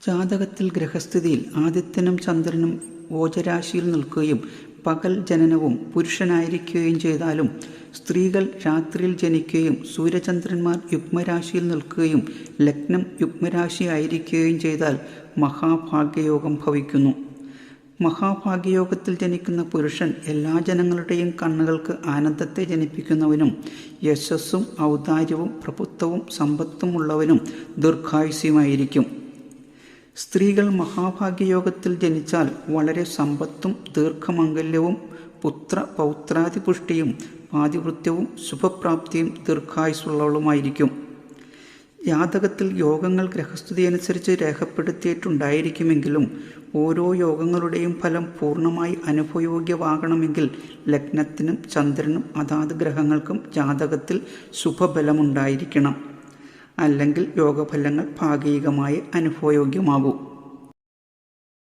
ജാതകത്തിൽ ഗ്രഹസ്ഥിതിയിൽ ആദിത്യനും ചന്ദ്രനും ഓജരാശിയിൽ നിൽക്കുകയും പകൽ ജനനവും പുരുഷനായിരിക്കുകയും ചെയ്താലും, സ്ത്രീകൾ രാത്രിയിൽ ജനിക്കുകയും സൂര്യചന്ദ്രന്മാർ യുഗ്മരാശിയിൽ നിൽക്കുകയും ലഗ്നം യുഗ്മരാശി ആയിരിക്കുകയും ചെയ്താൽ മഹാഭാഗ്യയോഗം ഭവിക്കുന്നു. മഹാഭാഗ്യയോഗത്തിൽ ജനിക്കുന്ന പുരുഷൻ എല്ലാ ജനങ്ങളുടെയും കണ്ണുകൾക്ക് ആനന്ദത്തെ ജനിപ്പിക്കുന്നവനും യശസ്സും ഔദാര്യവും പ്രഭുത്വവും സമ്പത്തും ഉള്ളവനും ദീർഘായുസ്യമായിരിക്കും. സ്ത്രീകൾ മഹാഭാഗ്യയോഗത്തിൽ ജനിച്ചാൽ വളരെ സമ്പത്തും ദീർഘമംഗല്യവും പൗത്രാദിപുഷ്ടിയും പാതിവൃത്യവും ശുഭപ്രാപ്തിയും ദീർഘായുസ്സുള്ളവളുമായിരിക്കും. ജാതകത്തിൽ യോഗങ്ങൾ ഗ്രഹസ്ഥിതി അനുസരിച്ച് രേഖപ്പെടുത്തിയിട്ടുണ്ടായിരിക്കുമെങ്കിലും ഓരോ യോഗങ്ങളുടെയും ഫലം പൂർണ്ണമായി അനുഭവയോഗ്യമാകണമെങ്കിൽ ലഗ്നത്തിനും ചന്ദ്രനും അതാത് ഗ്രഹങ്ങൾക്കും ജാതകത്തിൽ ശുഭബലമുണ്ടായിരിക്കണം. അല്ലെങ്കിൽ യോഗഫലങ്ങൾ ഭാഗികമായി അനുഭവയോഗ്യമാകൂ.